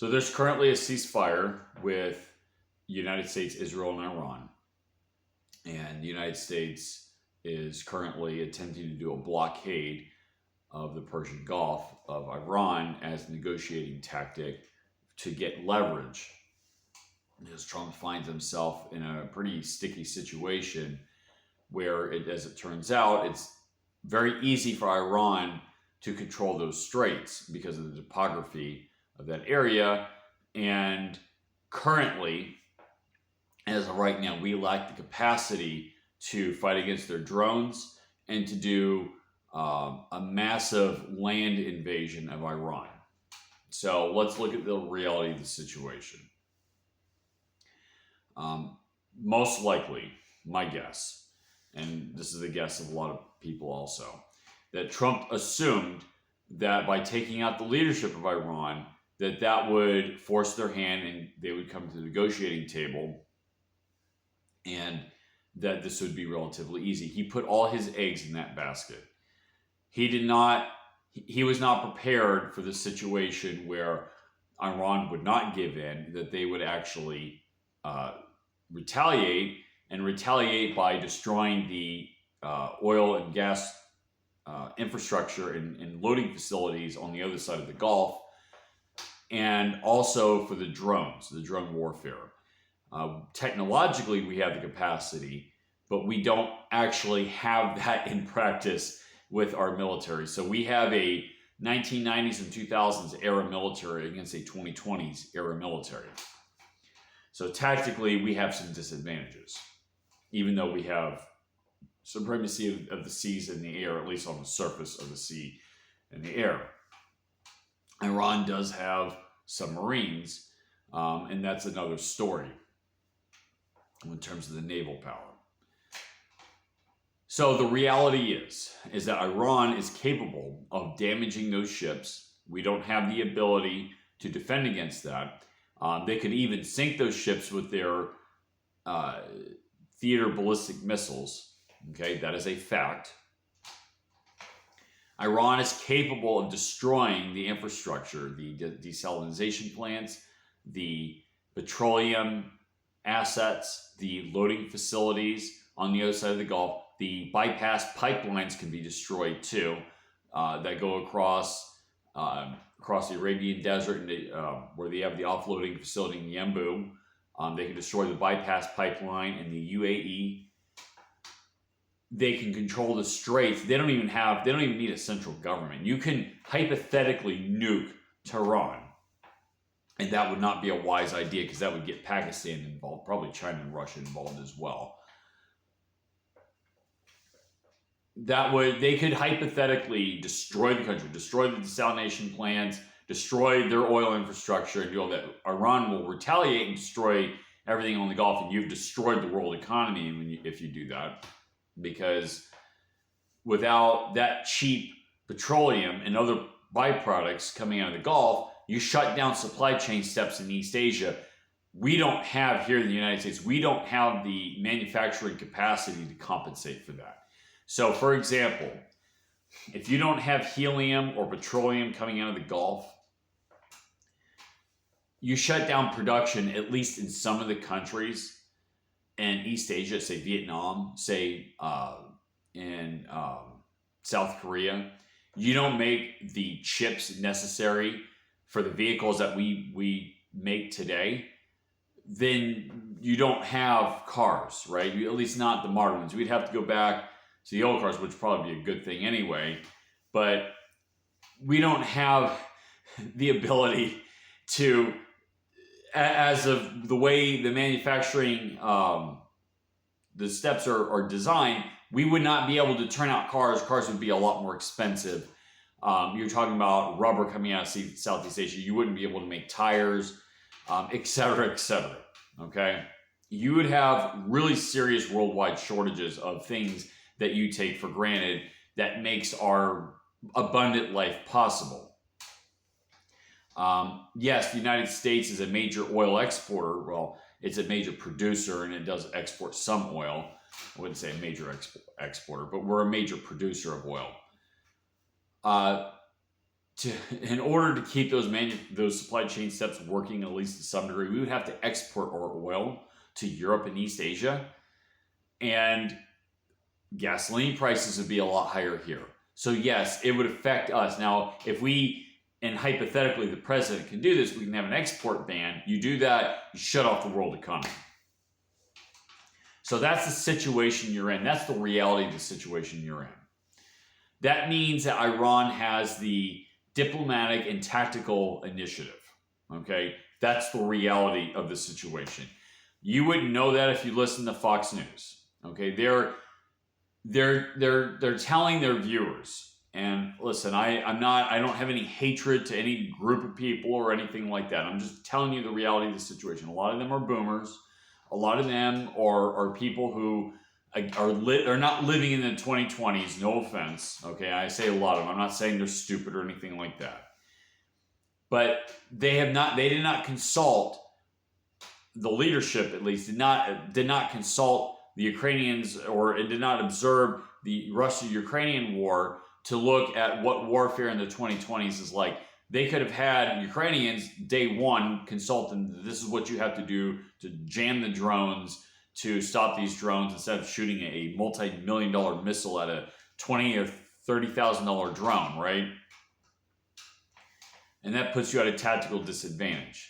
So there's currently a ceasefire with the United States, Israel, and Iran. And the United States is currently attempting to do a blockade of the Persian Gulf of Iran as a negotiating tactic to get leverage. Because Trump finds himself in a pretty sticky situation where, as it turns out, it's very easy for Iran to control those straits because of the topography of that area. And currently, as of right now, we lack the capacity to fight against their drones and to do a massive land invasion of Iran. So let's look at the reality of the situation. Most likely, my guess, and this is the guess of a lot of people also, that Trump assumed that by taking out the leadership of Iran, that would force their hand and they would come to the negotiating table, and that this would be relatively easy. He put all his eggs in that basket. He was not prepared for the situation where Iran would not give in, that they would actually retaliate by destroying the oil and gas infrastructure and loading facilities on the other side of the Gulf, and also for the drone warfare. Technologically, we have the capacity, but we don't actually have that in practice with our military. So we have a 1990s and 2000s era military against a 2020s era military. So tactically, we have some disadvantages, even though we have supremacy of the seas and the air, at least on the surface of the sea and the air. Iran does have submarines, and that's another story in terms of the naval power. So the reality is that Iran is capable of damaging those ships. We don't have the ability to defend against that. They could even sink those ships with their theater ballistic missiles. Okay, that is a fact. Iran is capable of destroying the infrastructure, the desalination plants, the petroleum assets, the loading facilities on the other side of the Gulf. The bypass pipelines can be destroyed too, that go across the Arabian Desert and where they have the offloading facility in Yanbu. They can destroy the bypass pipeline in the UAE. They can control the straits. They don't even need a central government. You can hypothetically nuke Tehran, and that would not be a wise idea because that would get Pakistan involved, probably China and Russia involved as well. They could hypothetically destroy the country, destroy the desalination plants, destroy their oil infrastructure, and do all that. Iran will retaliate and destroy everything on the Gulf, and you've destroyed the world economy if you do that. Because without that cheap petroleum and other byproducts coming out of the Gulf, you shut down supply chain steps in East Asia. We don't have here in the United States, we don't have the manufacturing capacity to compensate for that. So, for example, if you don't have helium or petroleum coming out of the Gulf, you shut down production, at least in some of the countries in East Asia, say Vietnam, say in South Korea. You don't make the chips necessary for the vehicles that we make today, then you don't have cars, right? At least not the modern ones. We'd have to go back to the old cars, which would probably be a good thing anyway. But we don't have the ability to, as of the way the manufacturing, the steps are designed, we would not be able to turn out cars. Cars would be a lot more expensive. You're talking about rubber coming out of Southeast Asia. You wouldn't be able to make tires, et cetera, et cetera. Okay? You would have really serious worldwide shortages of things that you take for granted that makes our abundant life possible. Yes, the United States is a major oil exporter. Well, it's a major producer and it does export some oil. I wouldn't say a major exporter, but we're a major producer of oil. in order to keep those supply chain steps working at least to some degree, we would have to export our oil to Europe and East Asia, and gasoline prices would be a lot higher here. So yes, it would affect us. Now, if we, and hypothetically the president can do this, we can have an export ban. You do that, you shut off the world economy. So that's the situation you're in. That's the reality of the situation you're in. That means that Iran has the diplomatic and tactical initiative. Okay, that's the reality of the situation. You wouldn't know that if you listen to Fox News. Okay, they're telling their viewers, and listen, I don't have any hatred to any group of people or anything like that. I'm just telling you the reality of the situation. A lot of them are boomers. A lot of them are people who are not living in the 2020s. No offense. Okay, I say a lot of them. I'm not saying they're stupid or anything like that. But they did not consult, the leadership at least did not consult the Ukrainians, or it did not observe the Russia-Ukrainian war to look at what warfare in the 2020s is like. They could have had Ukrainians day one consult them. This is what you have to do to jam the drones, to stop these drones, instead of shooting a multi-million-dollar missile at a $20,000 or $30,000 drone, right? And that puts you at a tactical disadvantage.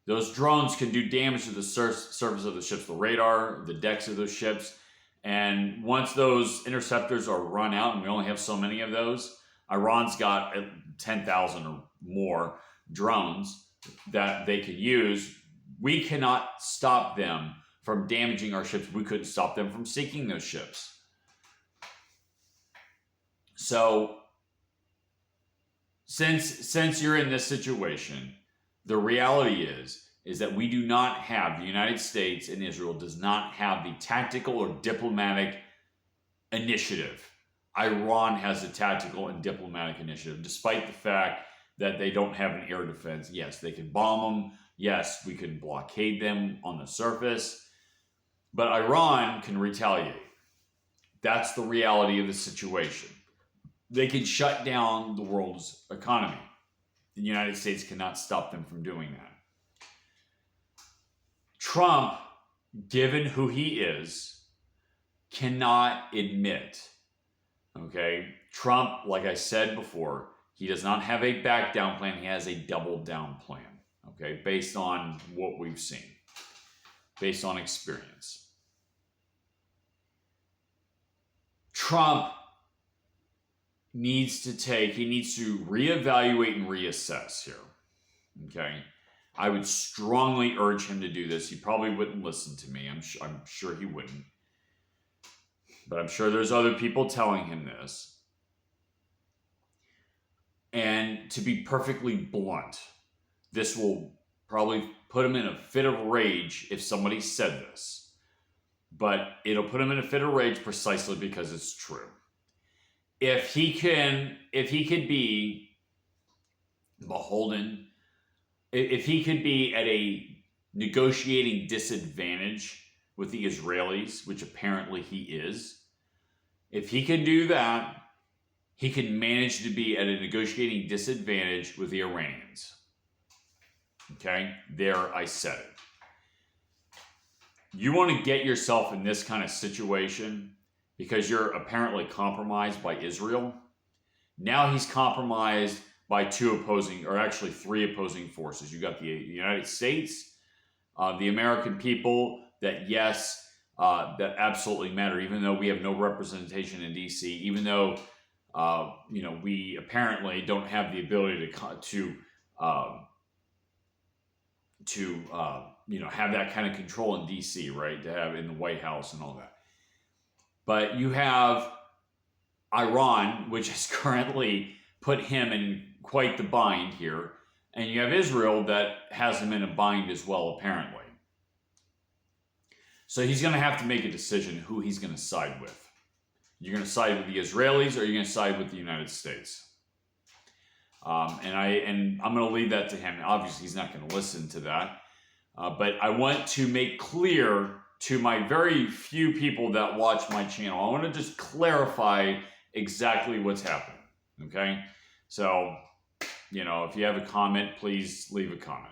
Those drones can do damage to the surface of the ships, the radar, the decks of those ships. And once those interceptors are run out, and we only have so many of those, Iran's got 10,000 or more drones that they could use. We cannot stop them from damaging our ships. We couldn't stop them from sinking those ships. So, since you're in this situation, the reality is that we do not have, the United States and Israel does not have the tactical or diplomatic initiative. Iran has a tactical and diplomatic initiative, despite the fact that they don't have an air defense. Yes, they can bomb them. Yes, we can blockade them on the surface. But Iran can retaliate. That's the reality of the situation. They can shut down the world's economy. The United States cannot stop them from doing that. Trump, given who he is, cannot admit, okay? Trump, like I said before, he does not have a back down plan. He has a double down plan, okay? Based on what we've seen, based on experience. Trump needs to reevaluate and reassess here, okay? I would strongly urge him to do this. He probably wouldn't listen to me. I'm sure he wouldn't. But I'm sure there's other people telling him this. And to be perfectly blunt, this will probably put him in a fit of rage if somebody said this. But it'll put him in a fit of rage precisely because it's true. If he could be beholden, if he could be at a negotiating disadvantage with the Israelis, which apparently he is, if he can do that, he can manage to be at a negotiating disadvantage with the Iranians. Okay? There, I said it. You want to get yourself in this kind of situation because you're apparently compromised by Israel. Now he's compromised by three opposing forces. You got the United States, the American people that, yes, that absolutely matter, even though we have no representation in DC, even though, we apparently don't have the ability to have that kind of control in DC, right? To have in the White House and all that. But you have Iran, which has currently put him in quite the bind here. And you have Israel that has him in a bind as well, apparently. So he's going to have to make a decision who he's going to side with. You're going to side with the Israelis or you're going to side with the United States. And I'm going to leave that to him. Obviously, he's not going to listen to that. But I want to make clear to my very few people that watch my channel, I want to just clarify exactly what's happening, okay? So, if you have a comment, please leave a comment.